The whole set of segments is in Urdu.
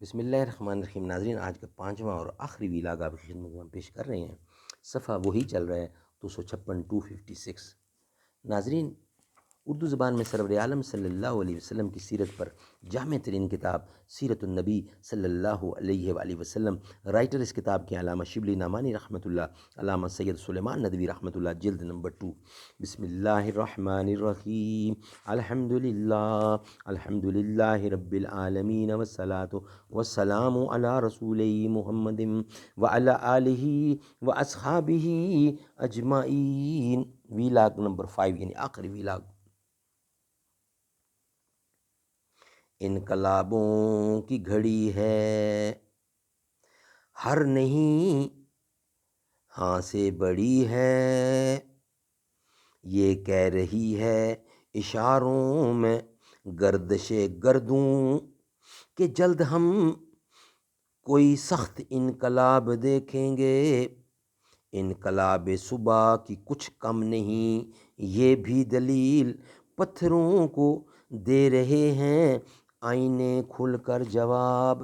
بسم اللہ الرحمن الرحیم۔ ناظرین، آج کا 5واں اور آخری ویلاگ آپ کی خدمت میں ہم پیش کر رہے ہیں۔ صفحہ وہی چل رہا ہے 256 256۔ ناظرین، اردو زبان میں سرور عالم صلی اللہ علیہ وسلم کی سیرت پر جامع ترین کتاب سیرت النبی صلی اللہ علیہ وآلہ وسلم، رائٹر اس کتاب کے علامہ شبلی نعمانی رحمۃ اللہ، علامہ سید سلیمان ندوی رحمۃ اللہ، جلد نمبر 2۔ بسم اللہ الرحمن الرحیم۔ الحمد للہ رب العالمین والصلاة والسلام علی رسول محمد وعلی آلہ واصحابہ اجمعین۔ ویلاگ نمبر 5 یعنی آخری ویلاگ۔ انقلابوں کی گھڑی ہے، ہر نہیں ہاں سے بڑی ہے، یہ کہہ رہی ہے اشاروں میں گردش گردوں کہ جلد ہم کوئی سخت انقلاب دیکھیں گے۔ انقلاب صبح کی کچھ کم نہیں، یہ بھی دلیل پتھروں کو دے رہے ہیں آئینے کھل کر جواب۔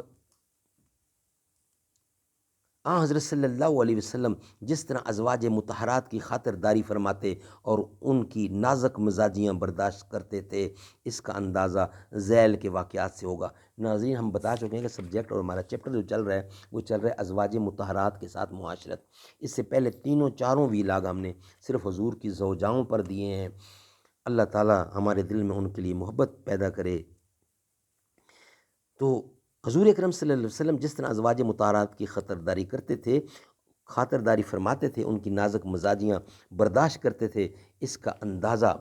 حضرت صلی اللہ علیہ وسلم جس طرح ازواج مطہرات کی خاطر داری فرماتے اور ان کی نازک مزاجیاں برداشت کرتے تھے، اس کا اندازہ ذیل کے واقعات سے ہوگا۔ ناظرین، ہم بتا چکے ہیں کہ سبجیکٹ اور ہمارا چیپٹر جو چل رہا ہے وہ چل رہا ہے ازواج مطہرات کے ساتھ معاشرت۔ اس سے پہلے چاروں ویلاگ ہم نے صرف حضور کی زوجاؤں پر دیے ہیں۔ اللہ تعالیٰ ہمارے دل میں ان کے لیے محبت پیدا کرے۔ تو حضور اکرم صلی اللہ علیہ وسلم جس طرح ازواج مطہرات کی خاطرداری کرتے تھے، خاطرداری فرماتے تھے، ان کی نازک مزاجیاں برداشت کرتے تھے، اس کا اندازہ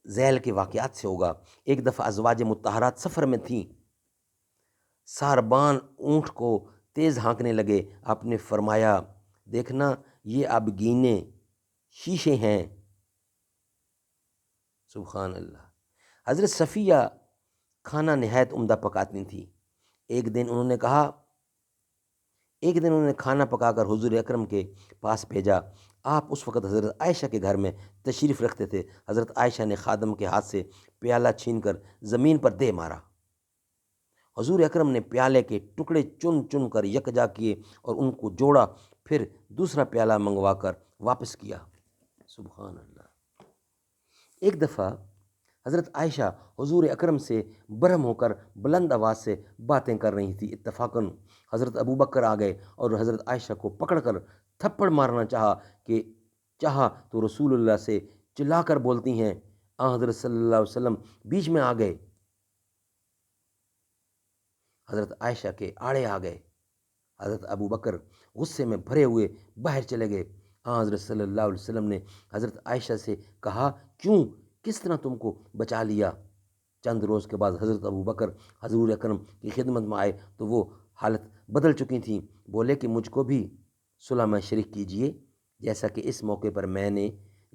ذیل کے واقعات سے ہوگا۔ ایک دفعہ ازواج مطہرات سفر میں تھیں، ساربان اونٹ کو تیز ہانکنے لگے۔ آپ نے فرمایا، دیکھنا یہ اب گینے شیشے ہیں۔ سبحان اللہ۔ حضرت صفیہ کھانا نہایت عمدہ پکاتی تھیں۔ ایک دن انہوں نے کھانا پکا کر حضور اکرم کے پاس بھیجا۔ آپ اس وقت حضرت عائشہ کے گھر میں تشریف رکھتے تھے۔ حضرت عائشہ نے خادم کے ہاتھ سے پیالہ چھین کر زمین پر دے مارا۔ حضور اکرم نے پیالے کے ٹکڑے چن چن کر یکجا کیے اور ان کو جوڑا، پھر دوسرا پیالہ منگوا کر واپس کیا۔ سبحان اللہ۔ ایک دفعہ حضرت عائشہ حضور اکرم سے برہم ہو کر بلند آواز سے باتیں کر رہی تھی۔ اتفاقاً حضرت ابو بکر آ گئے اور حضرت عائشہ کو پکڑ کر تھپڑ مارنا چاہا تو رسول اللہ سے چلا کر بولتی ہیں۔ حضرت صلی اللہ علیہ وسلم بیچ میں آ گئے، حضرت عائشہ کے آڑے آ گئے۔ حضرت ابو بکر غصے میں بھرے ہوئے باہر چلے گئے۔ حضرت صلی اللہ علیہ وسلم نے حضرت عائشہ سے کہا، کیوں، کس طرح تم کو بچا لیا؟ چند روز کے بعد حضرت ابو بکر حضور اکرم کی خدمت میں آئے تو وہ حالت بدل چکی تھیں۔ بولے کہ مجھ کو بھی صلح میں شریک کیجئے، جیسا کہ اس موقع پر میں نے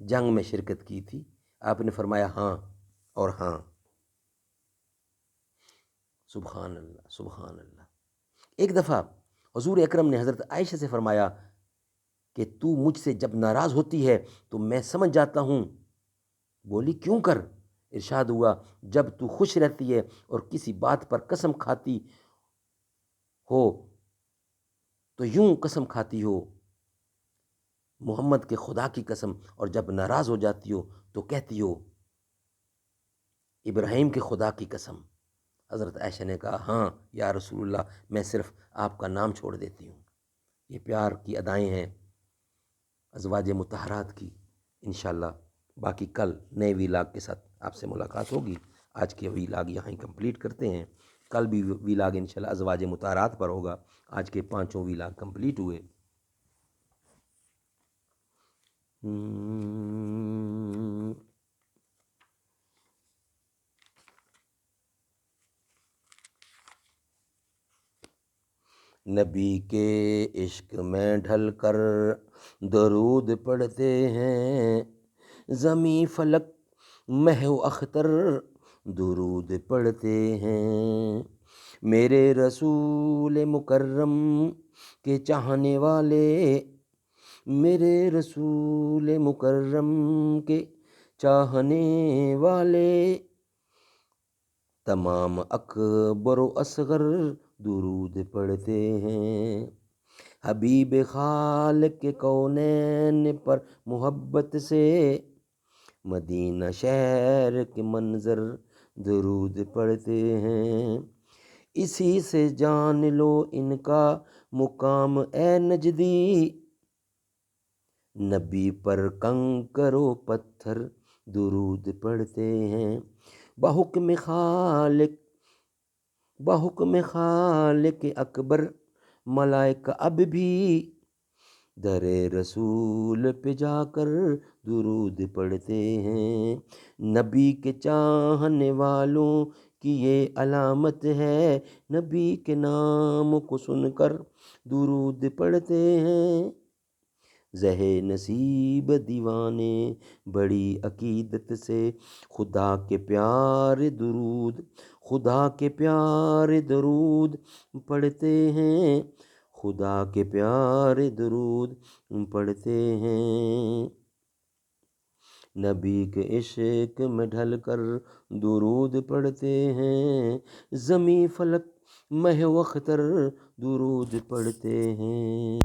جنگ میں شرکت کی تھی۔ آپ نے فرمایا، ہاں اور ہاں۔ سبحان اللہ، سبحان اللہ۔ ایک دفعہ حضور اکرم نے حضرت عائشہ سے فرمایا کہ تو مجھ سے جب ناراض ہوتی ہے تو میں سمجھ جاتا ہوں۔ بولی، کیوں کر؟ ارشاد ہوا، جب تو خوش رہتی ہے اور کسی بات پر قسم کھاتی ہو تو یوں قسم کھاتی ہو محمد کے خدا کی قسم، اور جب ناراض ہو جاتی ہو تو کہتی ہو ابراہیم کے خدا کی قسم۔ حضرت عائشہ نے کہا، ہاں یا رسول اللہ، میں صرف آپ کا نام چھوڑ دیتی ہوں۔ یہ پیار کی ادائیں ہیں ازواج مطہرات کی۔ انشاءاللہ باقی کل نئے ویلاگ کے ساتھ آپ سے ملاقات ہوگی۔ آج کے ویلاگ یہاں ہی کمپلیٹ کرتے ہیں۔ کل بھی ویلاگ انشاءاللہ ازواج مطہرات پر ہوگا۔ آج کے 5 ویلاگ کمپلیٹ ہوئے۔ نبی کے عشق میں ڈھل کر درود پڑھتے ہیں، زمیں فلک مہ و اختر درود پڑھتے ہیں۔ میرے رسول مکرم کے چاہنے والے میرے رسول مکرم کے چاہنے والے، تمام اکبر و اصغر درود پڑھتے ہیں۔ حبیب خالق کے کونین پر محبت سے، مدینہ شہر کے منظر درود پڑھتے ہیں۔ اسی سے جان لو ان کا مقام اے نجدی، نبی پر کنکر و پتھر درود پڑھتے ہیں۔ بحکم خالق اکبر ملائکہ اب بھی در رسول پہ جا کر درود پڑھتے ہیں۔ نبی کے چاہنے والوں کی یہ علامت ہے، نبی کے نام کو سن کر درود پڑھتے ہیں۔ زہ نصیب دیوانے بڑی عقیدت سے خدا کے پیارے درود پڑھتے ہیں، خدا کے پیارے درود پڑھتے ہیں۔ نبی کے عشق میں ڈھل کر درود پڑھتے ہیں، زمیں فلک مہ و اختر درود پڑھتے ہیں۔